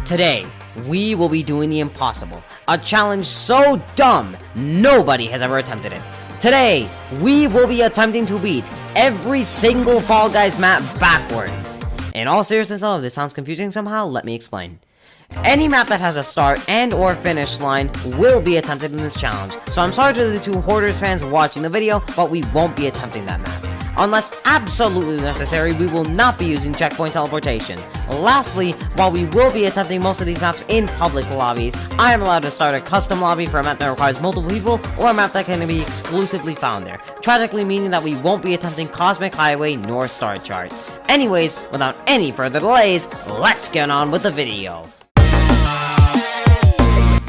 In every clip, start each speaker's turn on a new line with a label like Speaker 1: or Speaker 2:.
Speaker 1: Today, we will be doing the impossible, a challenge so dumb, nobody has ever attempted it. Today, we will be attempting to beat every single Fall Guys map backwards. In all seriousness though, if this sounds confusing somehow, let me explain. Any map that has a start and or finish line will be attempted in this challenge, so I'm sorry to the two Hoarders fans watching the video, but we won't be attempting that map. Unless absolutely necessary, we will not be using checkpoint teleportation. Lastly, while we will be attempting most of these maps in public lobbies, I am allowed to start a custom lobby for a map that requires multiple people, or a map that can be exclusively found there, tragically meaning that we won't be attempting Cosmic Highway nor Star Chart. Anyways, without any further delays, let's get on with the video.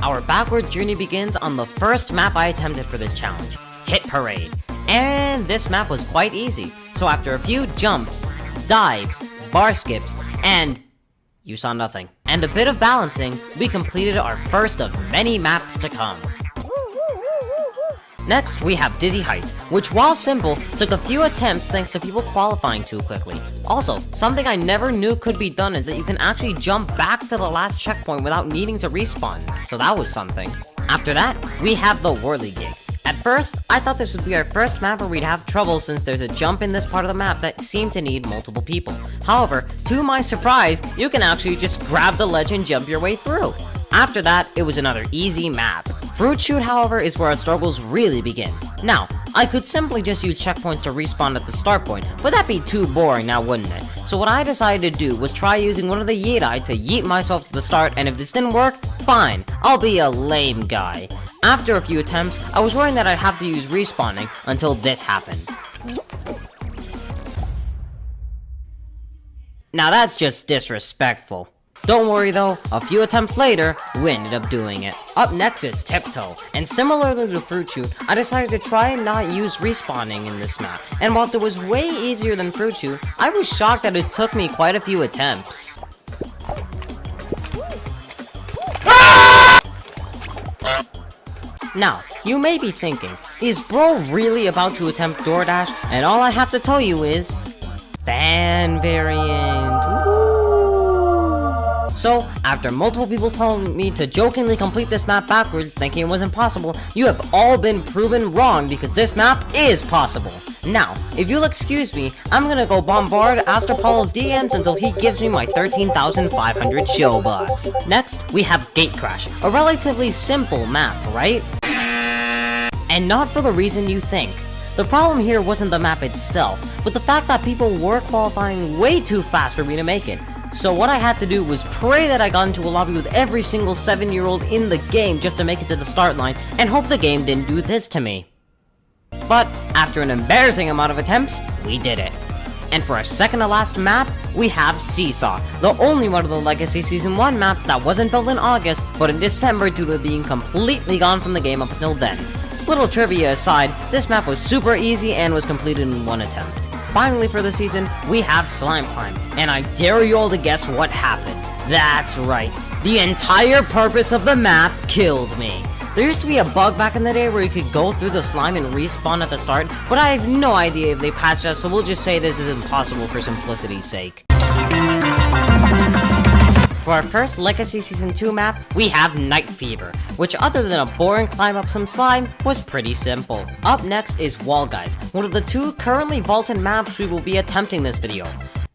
Speaker 1: Our backward journey begins on the first map I attempted for this challenge, Hit Parade. And this map was quite easy, so after a few jumps, dives, bar skips, and you saw nothing, and a bit of balancing, we completed our first of many maps to come. Next, we have Dizzy Heights, which while simple, took a few attempts thanks to people qualifying too quickly. Also, something I never knew could be done is that you can actually jump back to the last checkpoint without needing to respawn, so that was something. After that, we have the Whirligig. At first, I thought this would be our first map where we'd have trouble since there's a jump in this part of the map that seemed to need multiple people. However, to my surprise, you can actually just grab the ledge and jump your way through. After that, it was another easy map. Fruit Shoot, however, is where our struggles really begin. Now, I could simply just use checkpoints to respawn at the start point, but that'd be too boring now, wouldn't it? So what I decided to do was try using one of the Yeetai to yeet myself to the start, and if this didn't work, fine, I'll be a lame guy. After a few attempts, I was worrying that I'd have to use respawning until this happened. Now that's just disrespectful. Don't worry though, a few attempts later, we ended up doing it. Up next is Tiptoe, and similarly to Fruit Shoot, I decided to try and not use respawning in this map, and whilst it was way easier than Fruit Shoot, I was shocked that it took me quite a few attempts. Now, you may be thinking, is bro really about to attempt DoorDash? And all I have to tell you is, fan variant, woo! So, after multiple people telling me to jokingly complete this map backwards thinking it was impossible, you have all been proven wrong because this map is possible. Now, if you'll excuse me, I'm gonna go bombard Astropolo's DMs until he gives me my 13,500 show bucks. Next, we have Gate Crash, a relatively simple map, right? And not for the reason you think. The problem here wasn't the map itself, but the fact that people were qualifying way too fast for me to make it. So what I had to do was pray that I got into a lobby with every single 7-year-old in the game just to make it to the start line, and hope the game didn't do this to me. But after an embarrassing amount of attempts, we did it. And for our second to last map, we have Seesaw, the only one of the Legacy Season 1 maps that wasn't built in August, but in December due to being completely gone from the game up until then. Little trivia aside, this map was super easy and was completed in one attempt. Finally for the season, we have Slime Climb, and I dare you all to guess what happened. That's right, the entire purpose of the map killed me. There used to be a bug back in the day where you could go through the slime and respawn at the start, but I have no idea if they patched that, so we'll just say this is impossible for simplicity's sake. For our first Legacy Season 2 map, we have Night Fever, which other than a boring climb up some slime, was pretty simple. Up next is Wall Guys, one of the two currently vaulted maps we will be attempting this video.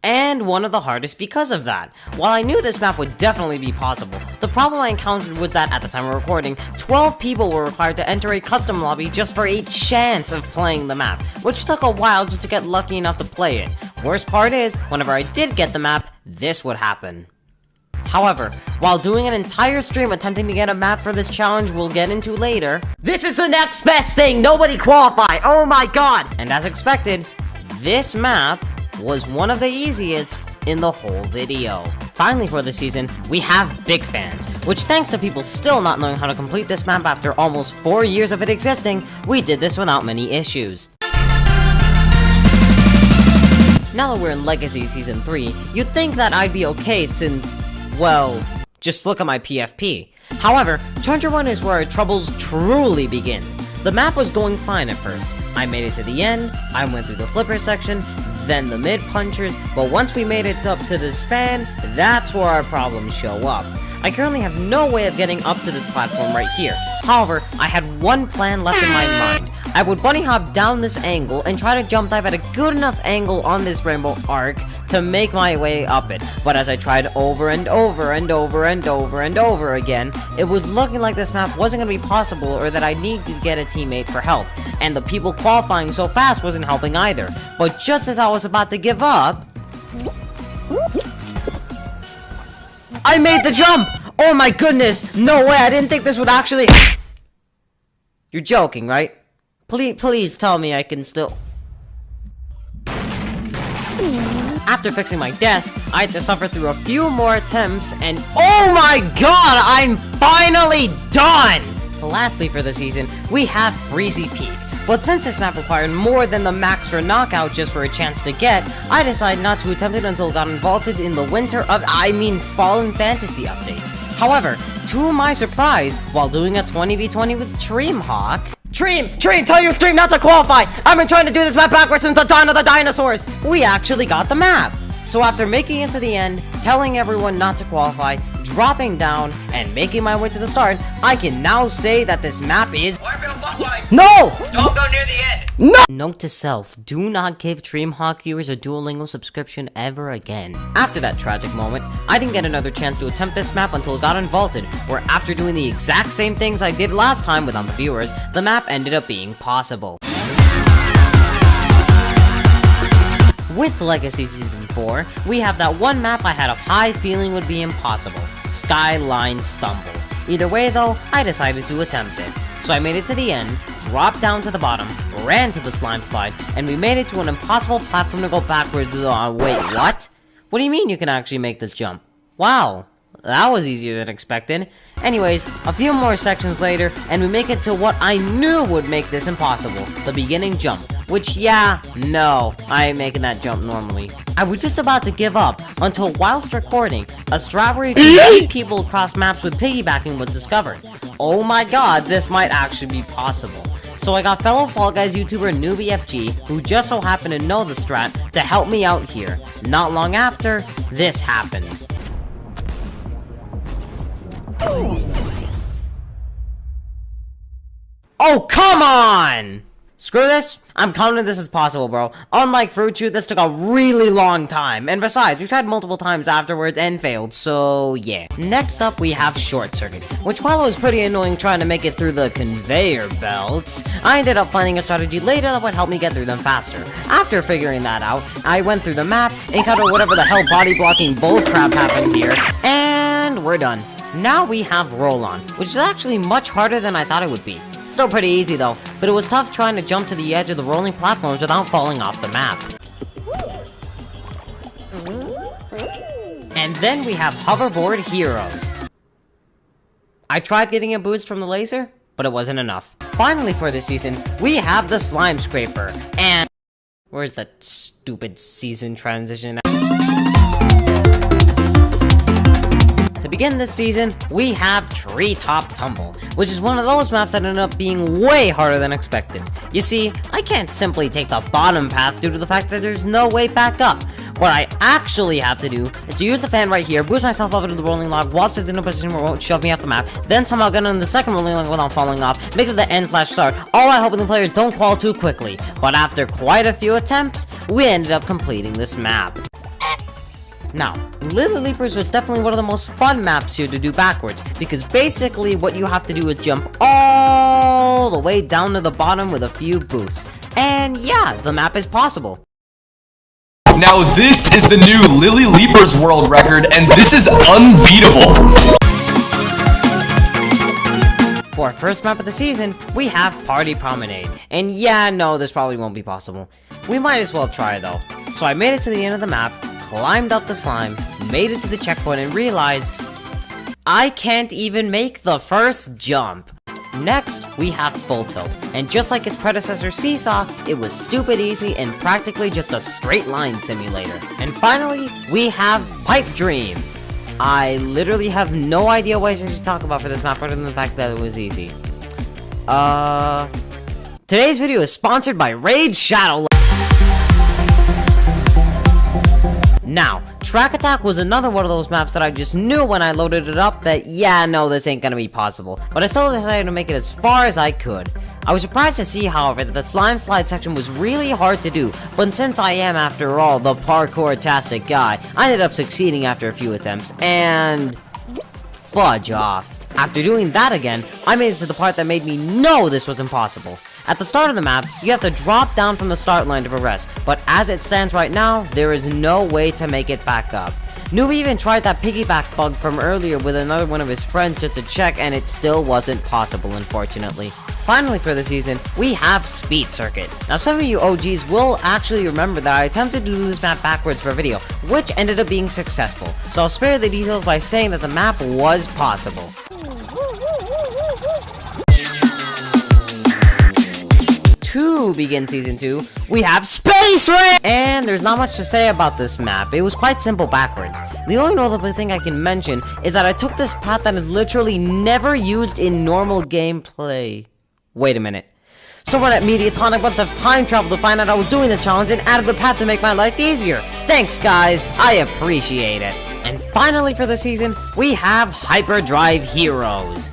Speaker 1: And one of the hardest because of that. While I knew this map would definitely be possible, the problem I encountered was that at the time of recording, 12 people were required to enter a custom lobby just for a chance of playing the map, which took a while just to get lucky enough to play it. Worst part is, whenever I did get the map, this would happen. However, while doing an entire stream attempting to get a map for this challenge we'll get into later, this is the next best thing, nobody qualify, oh my god! And as expected, this map was one of the easiest in the whole video. Finally for the season, we have Big Fans, which thanks to people still not knowing how to complete this map after almost 4 years of it existing, we did this without many issues. Now that we're in Legacy Season 3, you'd think that I'd be okay since, well, just look at my PFP. However, Treasure 1 is where our troubles truly begin. The map was going fine at first. I made it to the end, I went through the flipper section, then the mid punchers, but once we made it up to this fan, that's where our problems show up. I currently have no way of getting up to this platform right here. However, I had one plan left in my mind. I would bunny hop down this angle and try to jump dive at a good enough angle on this rainbow arc to make my way up it. But as I tried over and over and over and over and over again, it was looking like this map wasn't going to be possible, or that I needed to get a teammate for help. And the people qualifying so fast wasn't helping either. But just as I was about to give up, I made the jump! Oh my goodness! No way, I didn't think this would actually... You're joking, right? Please tell me I can still... After fixing my desk, I had to suffer through a few more attempts, and oh my god, I'm finally done! Lastly for the season, we have Freezy Peak. But since this map required more than the max for knockout just for a chance to get, I decided not to attempt it until it got involved in the Fallen Fantasy update. However, to my surprise, while doing a 20v20 with Dreamhawk... Dream, tell your stream not to qualify! I've been trying to do this map backwards since the dawn of the dinosaurs! We actually got the map! So after making it to the end, telling everyone not to qualify, dropping down, and making my way to the start, I can now say that this map is... No!
Speaker 2: Don't go near the end!
Speaker 1: No! Note to self, do not give Dreamhawk viewers a Duolingo subscription ever again. After that tragic moment, I didn't get another chance to attempt this map until it got invaulted, where after doing the exact same things I did last time without the viewers, the map ended up being possible. With Legacy Season 4, we have that one map I had a high feeling would be impossible, Skyline Stumble. Either way though, I decided to attempt it. So I made it to the end, dropped down to the bottom, ran to the slime slide, and we made it to an impossible platform to go backwards. Wait, what? What do you mean you can actually make this jump? Wow, that was easier than expected. Anyways, a few more sections later, and we make it to what I knew would make this impossible, the beginning jump. Which, yeah, no, I ain't making that jump normally. I was just about to give up, until whilst recording, a strat where you can lead people across maps with piggybacking was discovered. Oh my god, this might actually be possible. So I got fellow Fall Guys YouTuber NoobyFG, who just so happened to know the strat, to help me out here. Not long after, this happened. Oh, come on! Screw this, I'm confident this is possible, bro. Unlike Fruit Shoot, this took a really long time. And besides, we tried multiple times afterwards and failed, so yeah. Next up, we have Short Circuit, which while it was pretty annoying trying to make it through the conveyor belts, I ended up finding a strategy later that would help me get through them faster. After figuring that out, I went through the map, encountered whatever the hell body-blocking bullcrap happened here, and we're done. Now we have Roll-On, which is actually much harder than I thought it would be. Still pretty easy though, but it was tough trying to jump to the edge of the rolling platforms without falling off the map. And then we have Hoverboard Heroes. I tried getting a boost from the laser, but it wasn't enough. Finally for this season, we have the Slime Scraper, and... Where's that stupid season transition? To begin this season, we have Treetop Tumble, which is one of those maps that ended up being way harder than expected. You see, I can't simply take the bottom path due to the fact that there's no way back up. What I actually have to do is to use the fan right here, boost myself up into the rolling log whilst it's in a position where it won't shove me off the map, then somehow get on the second rolling log without falling off, make it to the end/start, all while hoping the players don't qual too quickly. But after quite a few attempts, we ended up completing this map. Now, Lily Leapers was definitely one of the most fun maps here to do backwards, because basically what you have to do is jump all the way down to the bottom with a few boosts. And yeah, the map is possible.
Speaker 3: Now this is the new Lily Leapers world record, and this is unbeatable!
Speaker 1: For our first map of the season, we have Party Promenade. And yeah, no, this probably won't be possible. We might as well try though. So I made it to the end of the map, climbed up the slime, made it to the checkpoint, and realized I can't even make the first jump. Next, we have Full Tilt, and just like its predecessor Seesaw, it was stupid easy and practically just a straight line simulator. And finally, we have Pipe Dream. I literally have no idea what I should talk about for this map other than the fact that it was easy. Today's video is sponsored by Raid Shadow. Now, Track Attack was another one of those maps that I just knew when I loaded it up that, yeah, no, this ain't gonna be possible. But I still decided to make it as far as I could. I was surprised to see, however, that the slime slide section was really hard to do, but since I am, after all, the parkour-tastic guy, I ended up succeeding after a few attempts, and fudge off. After doing that again, I made it to the part that made me know this was impossible. At the start of the map, you have to drop down from the start line to progress, but as it stands right now, there is no way to make it back up. Nooby even tried that piggyback bug from earlier with another one of his friends just to check, and it still wasn't possible, unfortunately. Finally for the season, we have Speed Circuit. Now some of you OGs will actually remember that I attempted to do this map backwards for a video, which ended up being successful, so I'll spare the details by saying that the map was possible. To begin Season 2, we have Space Race! And there's not much to say about this map. It was quite simple backwards. The only notable thing I can mention is that I took this path that is literally never used in normal gameplay. Wait a minute. Someone at Mediatonic must have time traveled to find out I was doing this challenge and added the path to make my life easier. Thanks, guys. I appreciate it. And finally for the season, we have Hyperdrive Heroes.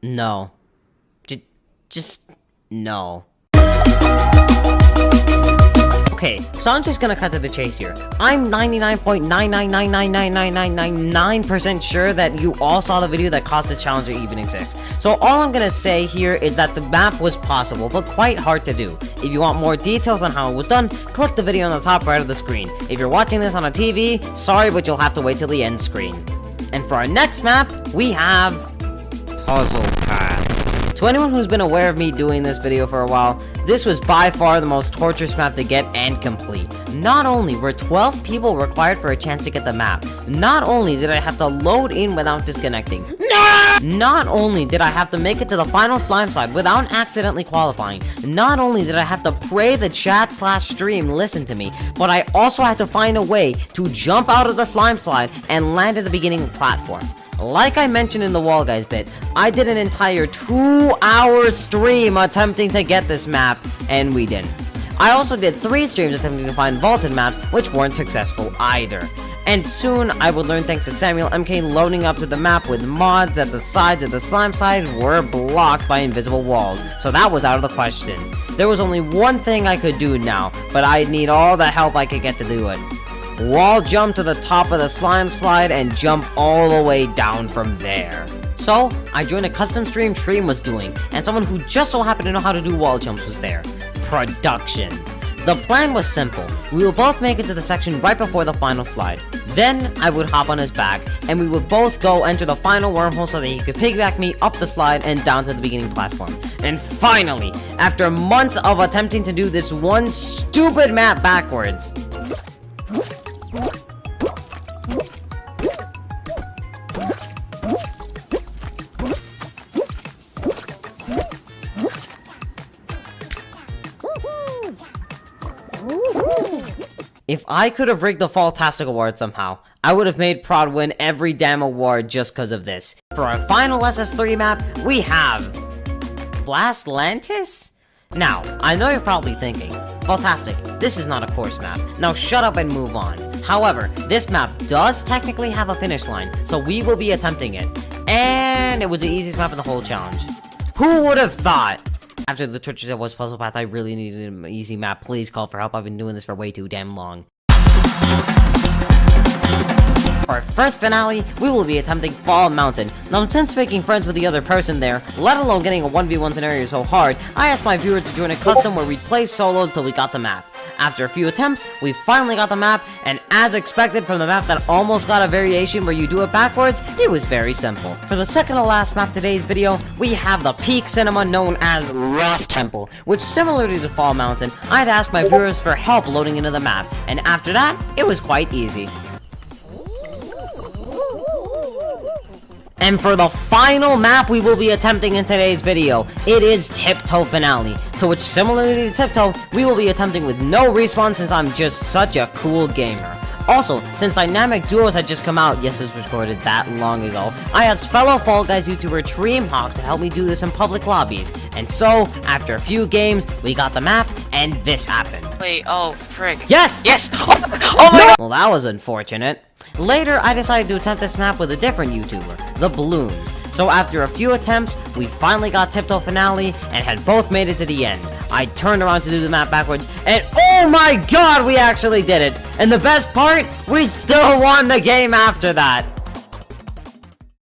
Speaker 1: No. Just... no. Okay, so I'm just gonna cut to the chase here. I'm 99.999999999% sure that you all saw the video that caused this challenge to even exist. So all I'm gonna say here is that the map was possible, but quite hard to do. If you want more details on how it was done, click the video on the top right of the screen. If you're watching this on a TV, sorry, but you'll have to wait till the end screen. And for our next map, we have Puzzle Path. To anyone who's been aware of me doing this video for a while, this was by far the most torturous map to get and complete. Not only were 12 people required for a chance to get the map, not only did I have to load in without disconnecting, not only did I have to make it to the final slime slide without accidentally qualifying, not only did I have to pray the chat/stream listen to me, but I also had to find a way to jump out of the slime slide and land at the beginning platform. Like I mentioned in the Wall Guys bit, I did an entire 2-hour stream attempting to get this map, and we didn't. I also did 3 streams attempting to find vaulted maps, which weren't successful either. And soon, I would learn thanks to Samuel MK loading up to the map with mods that the sides of the slime side were blocked by invisible walls, so that was out of the question. There was only one thing I could do now, but I'd need all the help I could get to do it. Wall jump to the top of the slime slide and jump all the way down from there. So, I joined a custom stream Treem was doing, and someone who just so happened to know how to do wall jumps was there. Production. The plan was simple. We would both make it to the section right before the final slide. Then, I would hop on his back, and we would both go enter the final wormhole so that he could piggyback me up the slide and down to the beginning platform. And finally, after months of attempting to do this one stupid map backwards, if I could have rigged the Fall-tastic Award somehow, I would have made Prod win every damn award just cause of this. For our final SS3 map, we have Blastlantis? Now, I know you're probably thinking, Fall-tastic, this is not a course map. Now shut up and move on. However, this map does technically have a finish line, so we will be attempting it. And it was the easiest map in the whole challenge. Who would have thought? After the Twitch that was Puzzle Path, I really needed an easy map. Please call for help. I've been doing this for way too damn long. For our first finale, we will be attempting Fall Mountain. Now, since making friends with the other person there, let alone getting a 1v1 scenario so hard, I asked my viewers to join a custom where we'd play solos till we got the map. After a few attempts, we finally got the map, and as expected from the map that almost got a variation where you do it backwards, it was very simple. For the second to last map today's video, we have the peak cinema known as Lost Temple, which similarly to Fall Mountain, I'd ask my viewers for help loading into the map, and after that, it was quite easy. And for the final map we will be attempting in today's video, it is Tiptoe Finale, to which similarly to Tiptoe, we will be attempting with no respawn since I'm just such a cool gamer. Also, since Dynamic Duos had just come out, yes, this was recorded that long ago, I asked fellow Fall Guys YouTuber Dreamhawk to help me do this in public lobbies, and so, after a few games, we got the map, and this happened.
Speaker 2: Wait, oh, frig.
Speaker 1: Yes!
Speaker 2: Yes! Oh my god!
Speaker 1: Well, that was unfortunate. Later, I decided to attempt this map with a different YouTuber, the Balloons. So after a few attempts, we finally got Tiptoe Finale and had both made it to the end. I turned around to do the map backwards, and oh my god, we actually did it! And the best part, we still won the game after that!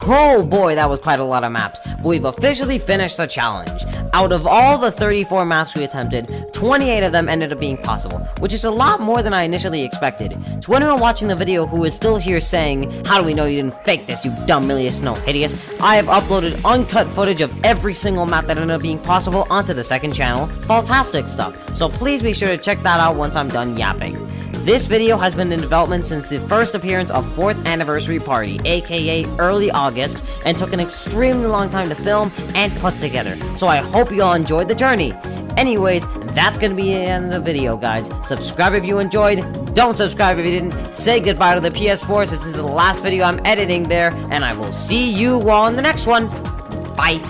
Speaker 1: Oh boy, that was quite a lot of maps, but we've officially finished the challenge. Out of all the 34 maps we attempted, 28 of them ended up being possible, which is a lot more than I initially expected. To anyone watching the video who is still here saying, "How do we know you didn't fake this, you dumb Milius Snow Hideous?" I have uploaded uncut footage of every single map that ended up being possible onto the second channel, Fantastic Stuff, so please be sure to check that out once I'm done yapping. This video has been in development since the first appearance of 4th Anniversary Party, aka early August, and took an extremely long time to film and put together, so I hope you all enjoyed the journey. Anyways, that's gonna be the end of the video, guys. Subscribe if you enjoyed, don't subscribe if you didn't, say goodbye to the PS4 since this is the last video I'm editing there, and I will see you all in the next one. Bye.